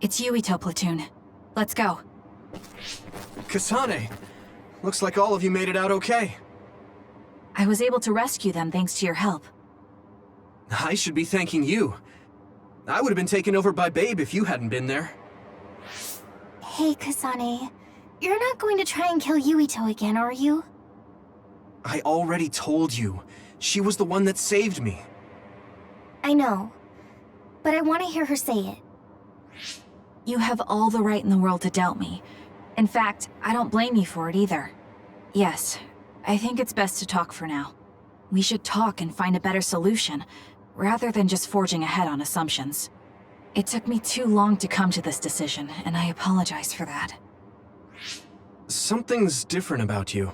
It's Yuito platoon. Let's go. Kasane! Looks like all of you made it out okay. I was able to rescue them thanks to your help. I should be thanking you. I would have been taken over by Babe if you hadn't been there. Hey, Kasane. You're not going to try and kill Yuito again, are you? I already told you. She was the one that saved me. I know. But I want to hear her say it. You have all the right in the world to doubt me. In fact, I don't blame you for it either. Yes, I think it's best to talk for now. We should talk and find a better solution, rather than just forging ahead on assumptions. It took me too long to come to this decision, and I apologize for that. Something's different about you.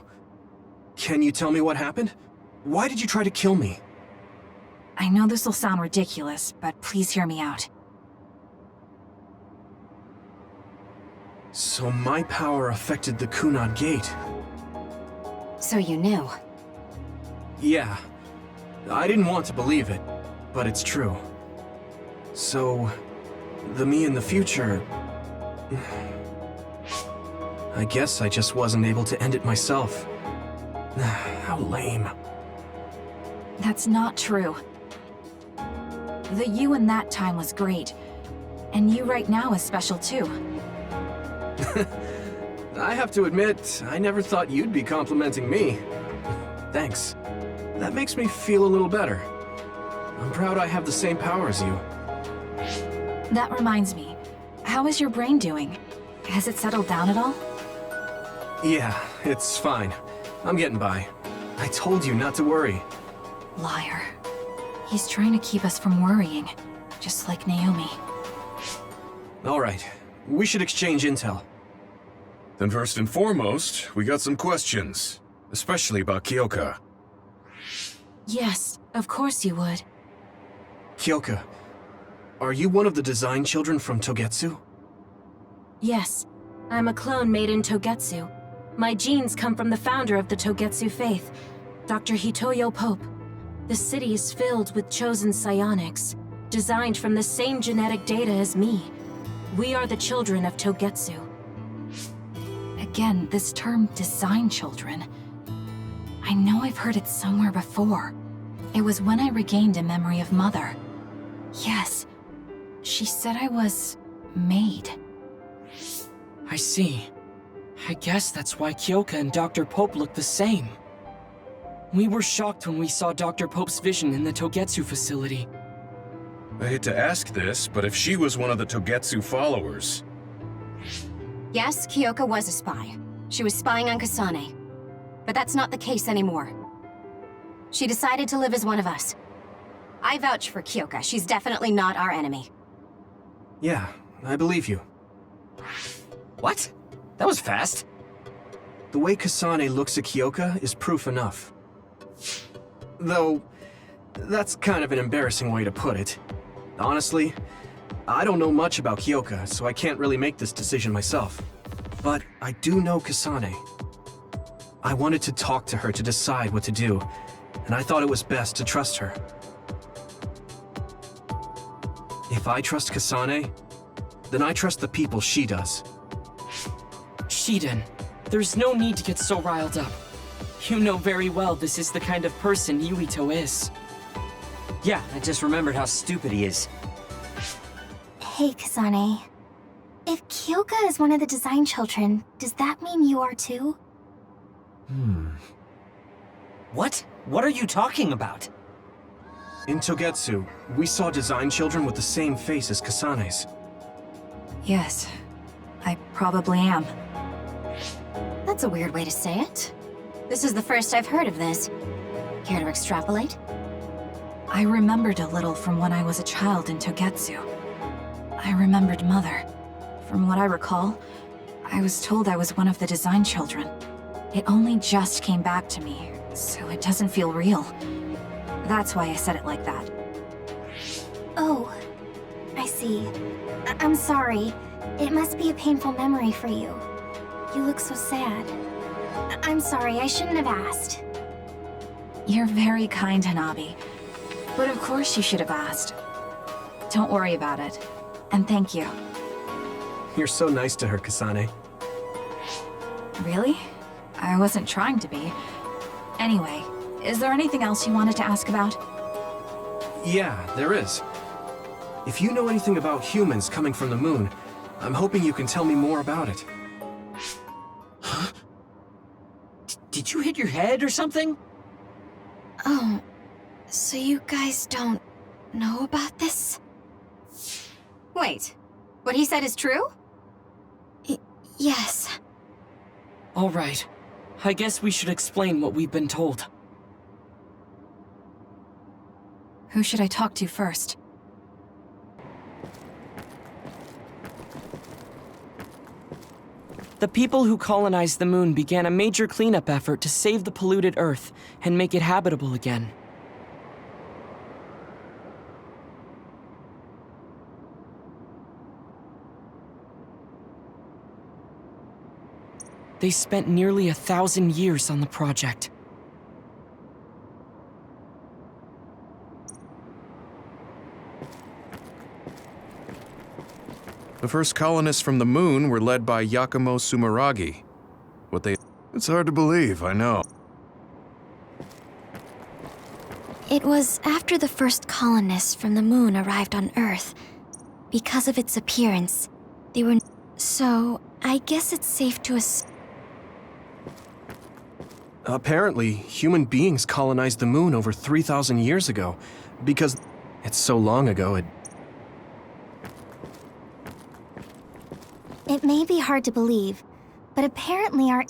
Can you tell me what happened? Why did you try to kill me? I know this will sound ridiculous, but please hear me out. So my power affected the Kunad Gate. So you knew. Yeah. I didn't want to believe it, but it's true. So, the me in the future... I guess I just wasn't able to end it myself. How lame. That's not true. The you in that time was great, and you right now is special too. I have to admit, I never thought you'd be complimenting me. Thanks. That makes me feel a little better. I'm proud I have the same power as you. That reminds me, how is your brain doing? Has it settled down at all? Yeah, it's fine. I'm getting by. I told you not to worry. Liar. He's trying to keep us from worrying, just like Naomi. Alright, we should exchange intel. Then first and foremost, we got some questions. Especially about Kyoka. Yes, of course you would. Kyoka, are you one of the design children from Togetsu? Yes, I'm a clone made in Togetsu. My genes come from the founder of the Togetsu faith, Dr. Hitoyo Pope. The city is filled with chosen psionics, designed from the same genetic data as me. We are the children of Togetsu. Again, this term design children. I know I've heard it somewhere before. It was when I regained a memory of Mother. Yes, she said I was made. I see. I guess that's why Kyoka and Dr. Pope look the same. We were shocked when we saw Dr. Pope's vision in the Togetsu facility. I hate to ask this, but if she was one of the Togetsu followers... Yes, Kyoka was a spy. She was spying on Kasane. But that's not the case anymore. She decided to live as one of us. I vouch for Kyoka. She's definitely not our enemy. Yeah, I believe you. What? That was fast. The way Kasane looks at Kyoka is proof enough. Though, that's kind of an embarrassing way to put it. Honestly, I don't know much about Kyoka, so I can't really make this decision myself. But I do know Kasane. I wanted to talk to her to decide what to do, and I thought it was best to trust her. If I trust Kasane, then I trust the people she does. Shiden, there's no need to get so riled up. You know very well this is the kind of person Yuito is. Yeah, I just remembered how stupid he is. Hey, Kasane. If Kyoka is one of the design children, does that mean you are too? What? What are you talking about? In Togetsu, we saw design children with the same face as Kasane's. Yes, I probably am. That's a weird way to say it. This is the first I've heard of this. Care to extrapolate? I remembered a little from when I was a child in Togetsu. I remembered Mother. From what I recall, I was told I was one of the design children. It only just came back to me, so it doesn't feel real. That's why I said it like that. Oh, I see. I'm sorry. It must be a painful memory for you. You look so sad. I'm sorry, I shouldn't have asked. You're very kind, Hanabi. But of course you should have asked. Don't worry about it. And thank you. You're so nice to her, Kasane. Really? I wasn't trying to be. Anyway, is there anything else you wanted to ask about? Yeah, there is. If you know anything about humans coming from the moon, I'm hoping you can tell me more about it. Huh? Did you hit your head or something? Oh, so you guys don't know about this? Wait, what he said is true? Yes. All right. I guess we should explain what we've been told. Who should I talk to first? The people who colonized the moon began a major cleanup effort to save the polluted Earth and make it habitable again. They spent nearly 1,000 years on the project. The first colonists from the moon were led by Yakumo Sumeragi. It's hard to believe, I know. It was after the first colonists from the moon arrived on Earth. Because of its appearance, they were... So, I guess it's safe to assume... Apparently, human beings colonized the moon over 3,000 years ago, because it's so long ago It may be hard to believe, but apparently our...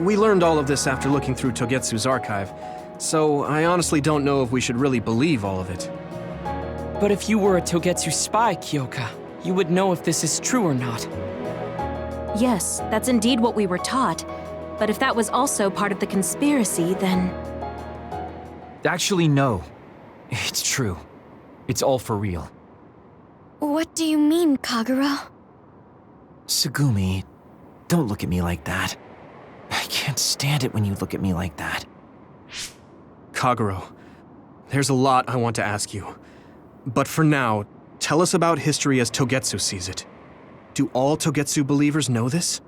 We learned all of this after looking through Togetsu's archive, so I honestly don't know if we should really believe all of it. But if you were a Togetsu spy, Kyoka, you would know if this is true or not. Yes, that's indeed what we were taught. But if that was also part of the conspiracy, then... Actually, no. It's true. It's all for real. What do you mean, Kagura? Tsugumi, don't look at me like that. I can't stand it when you look at me like that. Kaguro, there's a lot I want to ask you. But for now, tell us about history as Togetsu sees it. Do all Togetsu believers know this?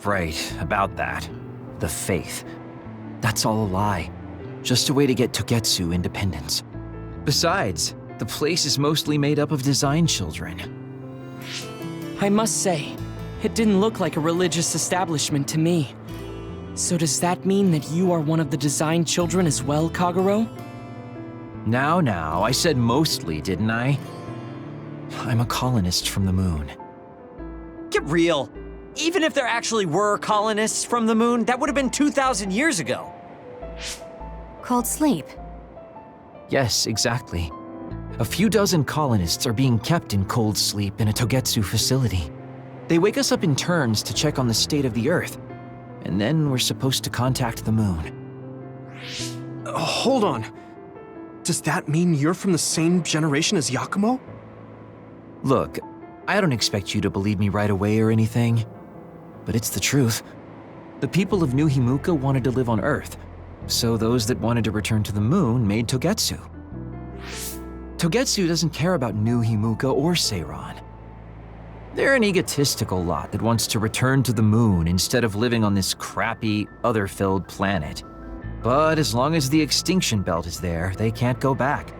Right, about that. The faith. That's all a lie. Just a way to get Togetsu independence. Besides, the place is mostly made up of design children. I must say, it didn't look like a religious establishment to me. So does that mean that you are one of the design children as well, Kaguro? Now, I said mostly, didn't I? I'm a colonist from the moon. Get real. Even if there actually were colonists from the moon, that would have been 2,000 years ago. Cold sleep. Yes, exactly. A few dozen colonists are being kept in cold sleep in a Togetsu facility. They wake us up in turns to check on the state of the Earth, and then we're supposed to contact the moon. Hold on. Does that mean you're from the same generation as Yakumo? Look, I don't expect you to believe me right away or anything, but it's the truth. The people of New Himuka wanted to live on Earth, so those that wanted to return to the moon made Togetsu. Togetsu doesn't care about New Himuka or Seiran. They're an egotistical lot that wants to return to the moon instead of living on this crappy, other-filled planet. But as long as the extinction belt is there, they can't go back.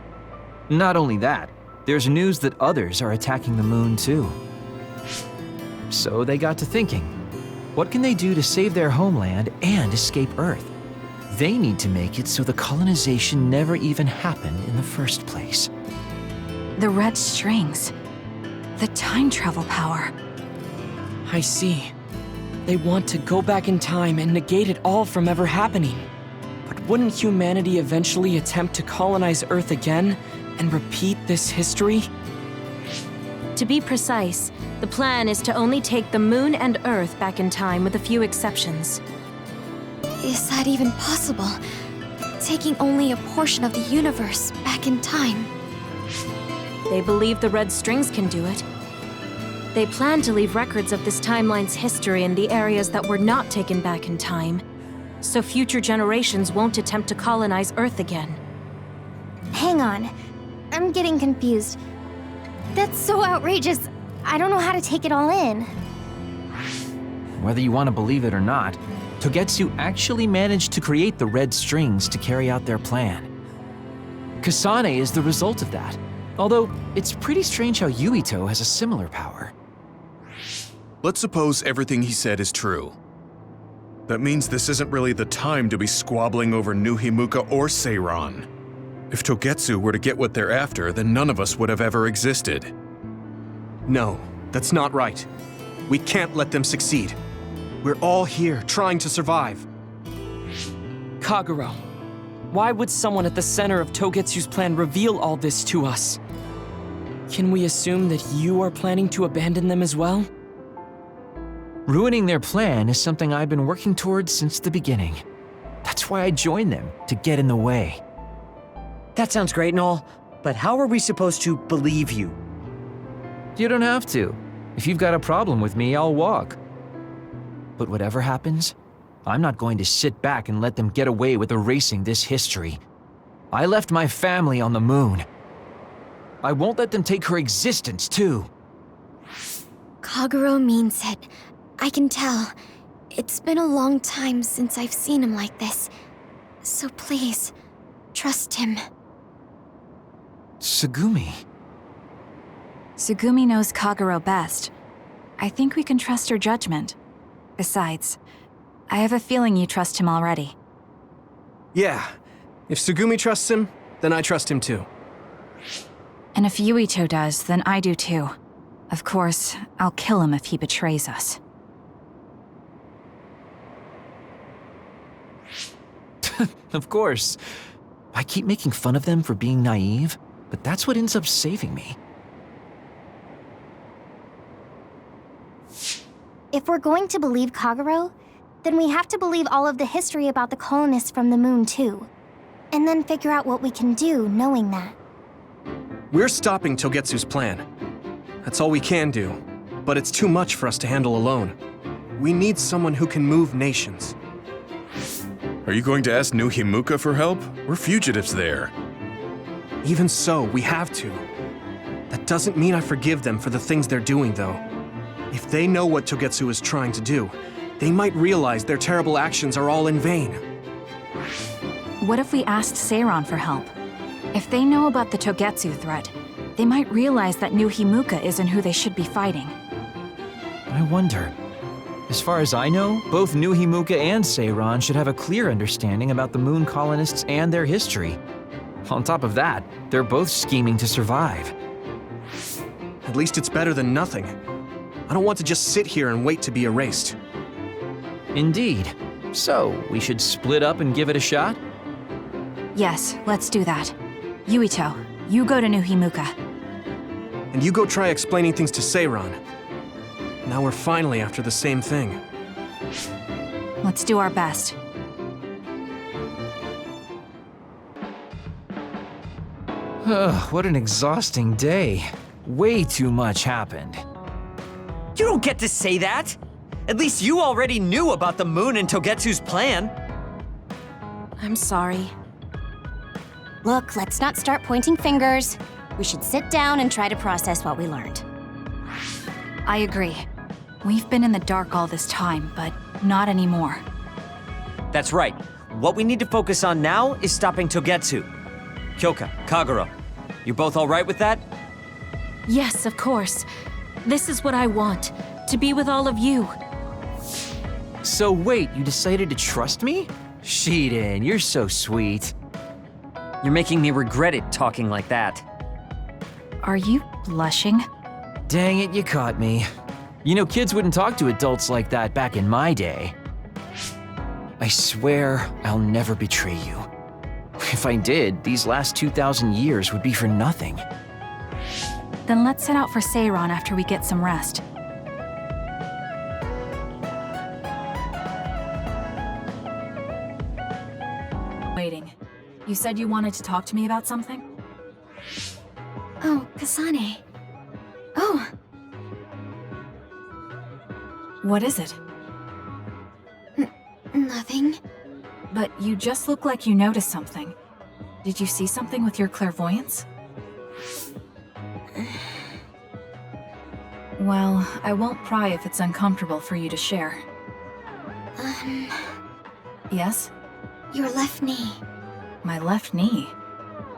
Not only that, there's news that others are attacking the moon too. So they got to thinking, what can they do to save their homeland and escape Earth? They need to make it so the colonization never even happened in the first place. The red strings. The time travel power. I see. They want to go back in time and negate it all from ever happening. But wouldn't humanity eventually attempt to colonize Earth again and repeat this history? To be precise, the plan is to only take the moon and Earth back in time with a few exceptions. Is that even possible? Taking only a portion of the universe back in time. They believe the red strings can do it. They plan to leave records of this timeline's history in the areas that were not taken back in time, so future generations won't attempt to colonize Earth again. Hang on. I'm getting confused. That's so outrageous. I don't know how to take it all in. Whether you want to believe it or not, Togetsu actually managed to create the red strings to carry out their plan. Kasane is the result of that, although it's pretty strange how Yuito has a similar power. Let's suppose everything he said is true. That means this isn't really the time to be squabbling over New Himuka or Seiran. If Togetsu were to get what they're after, then none of us would have ever existed. No, that's not right. We can't let them succeed. We're all here trying to survive. Kagero, why would someone at the center of Togetsu's plan reveal all this to us? Can we assume that you are planning to abandon them as well? Ruining their plan is something I've been working towards since the beginning. That's why I joined them, to get in the way. That sounds great and all, but how are we supposed to believe you? You don't have to. If you've got a problem with me, I'll walk. But whatever happens, I'm not going to sit back and let them get away with erasing this history. I left my family on the moon. I won't let them take her existence, too. Kagero means it. I can tell. It's been a long time since I've seen him like this. So please, trust him. Tsugumi. Tsugumi knows Kagero best. I think we can trust her judgment. Besides, I have a feeling you trust him already. Yeah, if Tsugumi trusts him, then I trust him too. And if Yuito does, then I do too. Of course, I'll kill him if he betrays us. Of course. I keep making fun of them for being naive, but that's what ends up saving me. If we're going to believe Kagero, then we have to believe all of the history about the colonists from the moon too. And then figure out what we can do knowing that. We're stopping Togetsu's plan. That's all we can do, but it's too much for us to handle alone. We need someone who can move nations. Are you going to ask New Himuka for help? We're fugitives there. Even so, we have to. That doesn't mean I forgive them for the things they're doing, though. If they know what Togetsu is trying to do, they might realize their terrible actions are all in vain. What if we asked Seiran for help? If they know about the Togetsu threat, they might realize that New Himuka isn't who they should be fighting. I wonder. As far as I know, both New Himuka and Seiran should have a clear understanding about the moon colonists and their history. On top of that, they're both scheming to survive. At least it's better than nothing. I don't want to just sit here and wait to be erased. Indeed. So, we should split up and give it a shot? Yes, let's do that. Yuito, you go to New Himuka. And you go try explaining things to Seiran. Now we're finally after the same thing. Let's do our best. What an exhausting day. Way too much happened. You don't get to say that! At least you already knew about the moon and Togetsu's plan. I'm sorry. Look, let's not start pointing fingers. We should sit down and try to process what we learned. I agree. We've been in the dark all this time, but not anymore. That's right. What we need to focus on now is stopping Togetsu. Kyoka, Kagero, you both all right with that? Yes, of course. This is what I want, to be with all of you. So wait, you decided to trust me? Shiden, you're so sweet. You're making me regret it talking like that. Are you blushing? Dang it, you caught me. You know, kids wouldn't talk to adults like that back in my day. I swear I'll never betray you. If I did, these last 2,000 years would be for nothing. Then let's set out for Seiran after we get some rest. Waiting. You said you wanted to talk to me about something? Oh, Kasane. Oh, What is it? nothing. But you just look like you noticed something. Did you see something with your clairvoyance? Well, I won't pry if it's uncomfortable for you to share. Yes? Your left knee. My left knee?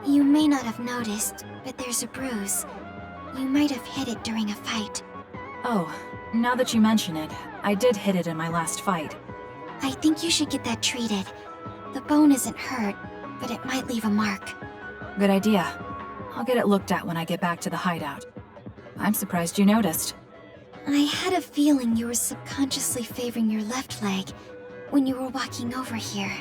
You may not have noticed, but there's a bruise. You might have hit it during a fight. Oh, now that you mention it, I did hit it in my last fight. I think you should get that treated. The bone isn't hurt, but it might leave a mark. Good idea. I'll get it looked at when I get back to the hideout. I'm surprised you noticed. I had a feeling you were subconsciously favoring your left leg when you were walking over here.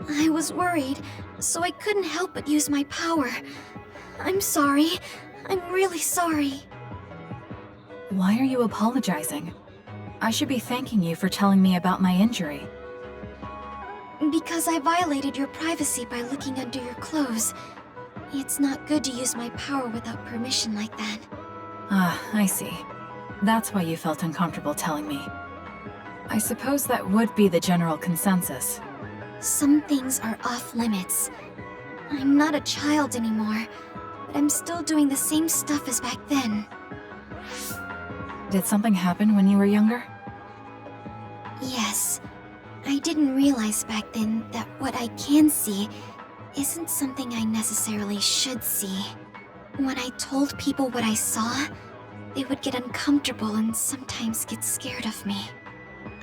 I was worried, so I couldn't help but use my power. I'm sorry. I'm really sorry. Why are you apologizing? I should be thanking you for telling me about my injury. Because I violated your privacy by looking under your clothes. It's not good to use my power without permission like that. Ah, I see. That's why you felt uncomfortable telling me. I suppose that would be the general consensus. Some things are off limits. I'm not a child anymore, but I'm still doing the same stuff as back then. Did something happen when you were younger? Yes. I didn't realize back then that what I can see isn't something I necessarily should see. When I told people what I saw, they would get uncomfortable and sometimes get scared of me.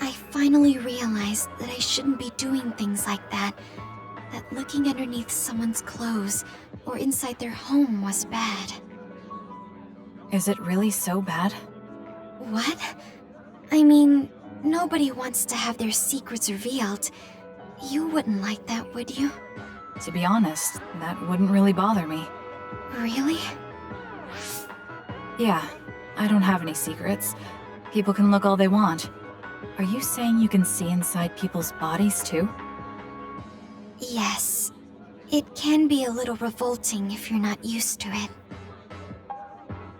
I finally realized that I shouldn't be doing things like that, that looking underneath someone's clothes or inside their home was bad. Is it really so bad? What? I mean, nobody wants to have their secrets revealed. You wouldn't like that, would you? To be honest, that wouldn't really bother me. Really? Yeah, I don't have any secrets. People can look all they want. Are you saying you can see inside people's bodies too? Yes. It can be a little revolting if you're not used to it.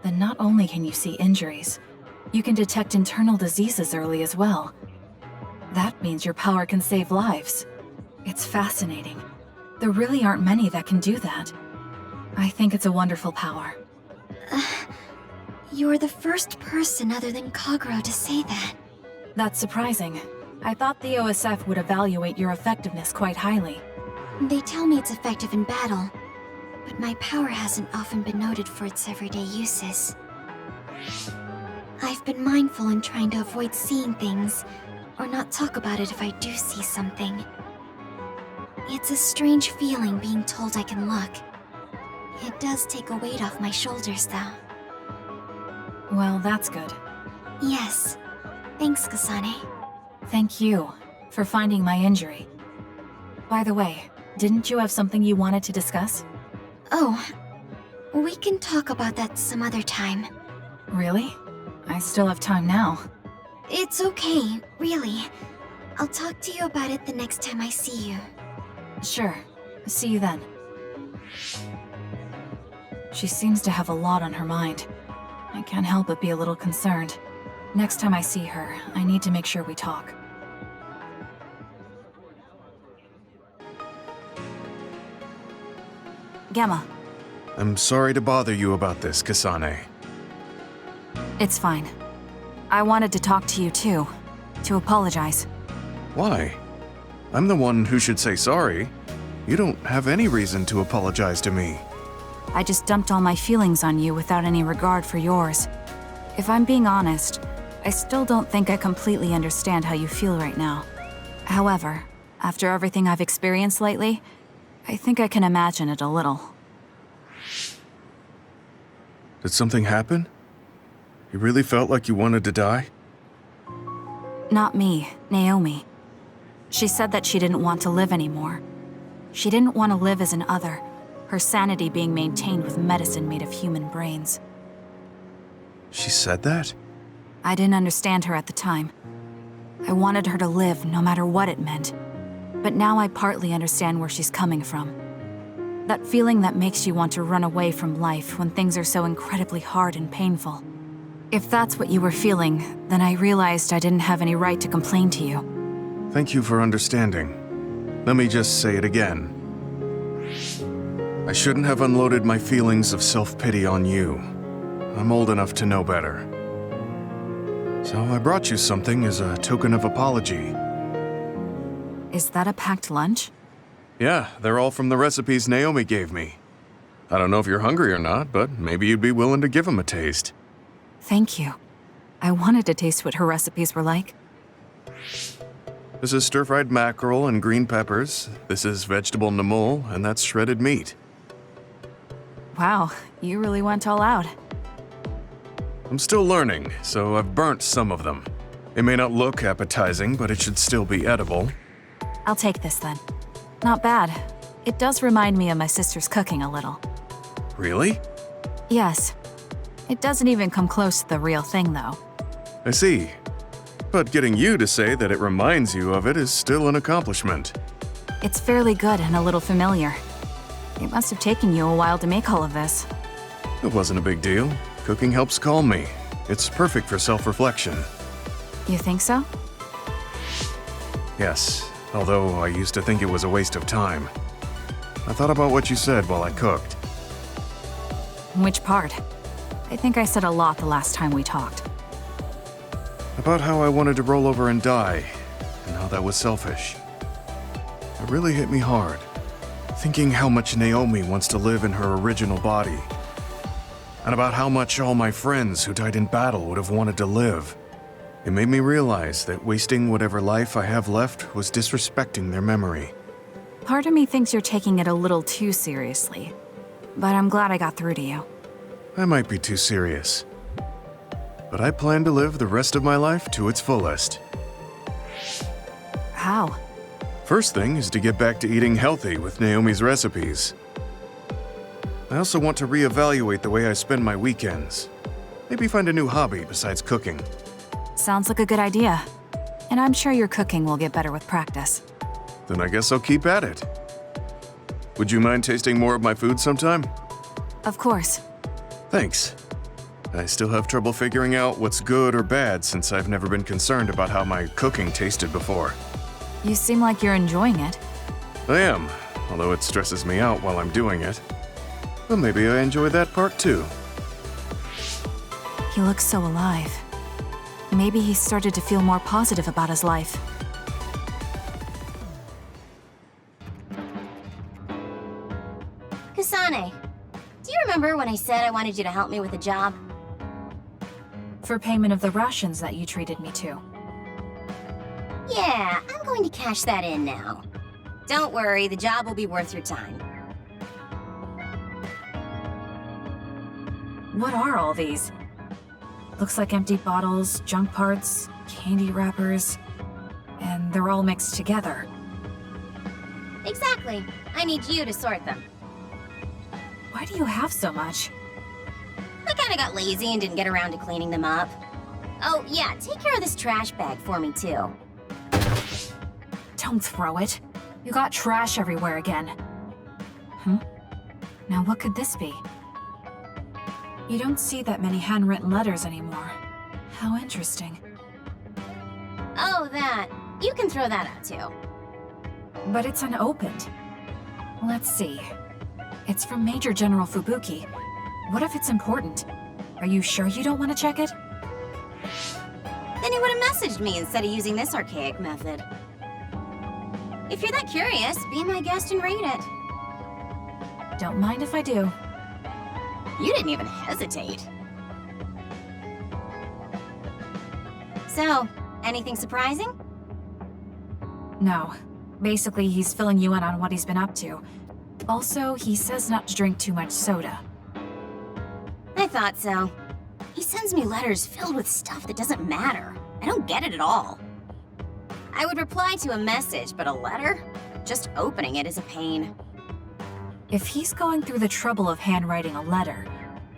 Then not only can you see injuries, you can detect internal diseases early as well. That means your power can save lives. It's fascinating. There really aren't many that can do that. I think it's a wonderful power. You're the first person other than Kagero to say that. That's surprising. I thought the OSF would evaluate your effectiveness quite highly. They tell me it's effective in battle, but my power hasn't often been noted for its everyday uses. I've been mindful in trying to avoid seeing things, or not talk about it if I do see something. It's a strange feeling being told I can look. It does take a weight off my shoulders, though. Well, that's good. Yes. Thanks, Kasane. Thank you for finding my injury. By the way, didn't you have something you wanted to discuss? Oh, we can talk about that some other time. Really? I still have time now. It's okay, really. I'll talk to you about it the next time I see you. Sure. See you then. She seems to have a lot on her mind. I can't help but be a little concerned. Next time I see her, I need to make sure we talk. Gamma. I'm sorry to bother you about this, Kasane. It's fine. I wanted to talk to you too. To apologize. Why? I'm the one who should say sorry. You don't have any reason to apologize to me. I just dumped all my feelings on you without any regard for yours. If I'm being honest, I still don't think I completely understand how you feel right now. However, after everything I've experienced lately, I think I can imagine it a little. Did something happen? You really felt like you wanted to die? Not me, Naomi. She said that she didn't want to live anymore. She didn't want to live as an other, her sanity being maintained with medicine made of human brains. She said that? I didn't understand her at the time. I wanted her to live no matter what it meant. But now I partly understand where she's coming from. That feeling that makes you want to run away from life when things are so incredibly hard and painful. If that's what you were feeling, then I realized I didn't have any right to complain to you. Thank you for understanding. Let me just say it again. I shouldn't have unloaded my feelings of self-pity on you. I'm old enough to know better. So I brought you something as a token of apology. Is that a packed lunch? Yeah, they're all from the recipes Naomi gave me. I don't know if you're hungry or not, but maybe you'd be willing to give them a taste. Thank you. I wanted to taste what her recipes were like. This is stir-fried mackerel and green peppers. This is vegetable namul, and that's shredded meat. Wow, you really went all out. I'm still learning, so I've burnt some of them. It may not look appetizing, but it should still be edible. I'll take this then. Not bad. It does remind me of my sister's cooking a little. Really? Yes. It doesn't even come close to the real thing, though. I see. But getting you to say that it reminds you of it is still an accomplishment. It's fairly good and a little familiar. It must have taken you a while to make all of this. It wasn't a big deal. Cooking helps calm me. It's perfect for self-reflection. You think so? Yes, although I used to think it was a waste of time. I thought about what you said while I cooked. Which part? I think I said a lot the last time we talked. About how I wanted to roll over and die, and how that was selfish. It really hit me hard, thinking how much Naomi wants to live in her original body. And about how much all my friends who died in battle would have wanted to live. It made me realize that wasting whatever life I have left was disrespecting their memory. Part of me thinks you're taking it a little too seriously. But I'm glad I got through to you. I might be too serious. But I plan to live the rest of my life to its fullest. How? First thing is to get back to eating healthy with Naomi's recipes. I also want to reevaluate the way I spend my weekends. Maybe find a new hobby besides cooking. Sounds like a good idea. And I'm sure your cooking will get better with practice. Then I guess I'll keep at it. Would you mind tasting more of my food sometime? Of course. Thanks. I still have trouble figuring out what's good or bad since I've never been concerned about how my cooking tasted before. You seem like you're enjoying it. I am, although it stresses me out while I'm doing it. But maybe I enjoy that part too. He looks so alive. Maybe he started to feel more positive about his life. Kasane, do you remember when I said I wanted you to help me with a job? For payment of the rations that you treated me to. Yeah, I'm going to cash that in now. Don't worry, the job will be worth your time. What are all these? Looks like empty bottles, junk parts, candy wrappers, and they're all mixed together. Exactly. I need you to sort them. Why do you have so much? I kinda got lazy and didn't get around to cleaning them up. Oh, yeah, take care of this trash bag for me, too. Don't throw it. You got trash everywhere again. Now what could this be? You don't see that many handwritten letters anymore. How interesting. Oh, that. You can throw that out, too. But it's unopened. Let's see. It's from Major General Fubuki. What if it's important? Are you sure you don't want to check it? Then he would have messaged me instead of using this archaic method. If you're that curious, be my guest and read it. Don't mind if I do. You didn't even hesitate. So, anything surprising? No. Basically, he's filling you in on what he's been up to. Also, he says not to drink too much soda. I thought so. He sends me letters filled with stuff that doesn't matter. I don't get it at all. I would reply to a message, but a letter? Just opening it is a pain. If he's going through the trouble of handwriting a letter,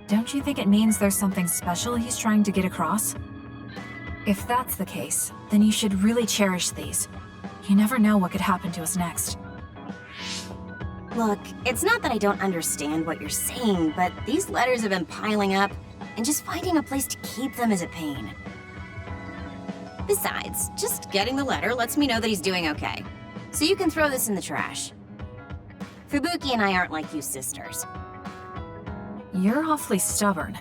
don't you think it means there's something special he's trying to get across? If that's the case, then you should really cherish these. You never know what could happen to us next. Look, it's not that I don't understand what you're saying, but these letters have been piling up, and just finding a place to keep them is a pain. Besides, just getting the letter lets me know that he's doing okay. So you can throw this in the trash. Fubuki and I aren't like you sisters. You're awfully stubborn.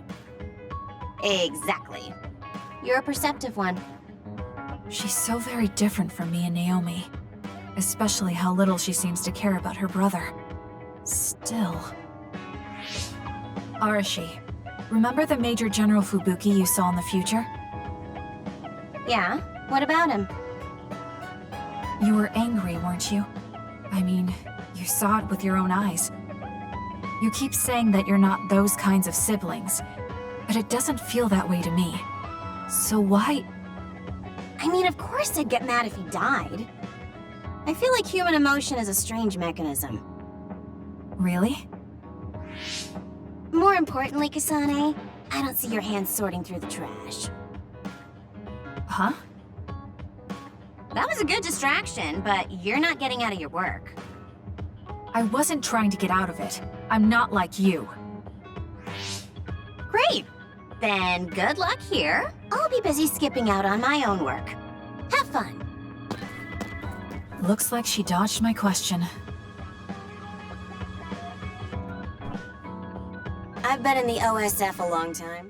Exactly. You're a perceptive one. She's so very different from me and Naomi. Especially how little she seems to care about her brother. Still... Arashi, remember the Major General Fubuki you saw in the future? Yeah? What about him? You were angry, weren't you? I mean, you saw it with your own eyes. You keep saying that you're not those kinds of siblings, but it doesn't feel that way to me. So why... I mean, of course I'd get mad if he died. I feel like human emotion is a strange mechanism. Really? More importantly, Kasane, I don't see your hands sorting through the trash. Huh? That was a good distraction, but you're not getting out of your work. I wasn't trying to get out of it. I'm not like you. Great! Then good luck here. I'll be busy skipping out on my own work. Have fun. Looks like she dodged my question. I've been in the OSF a long time.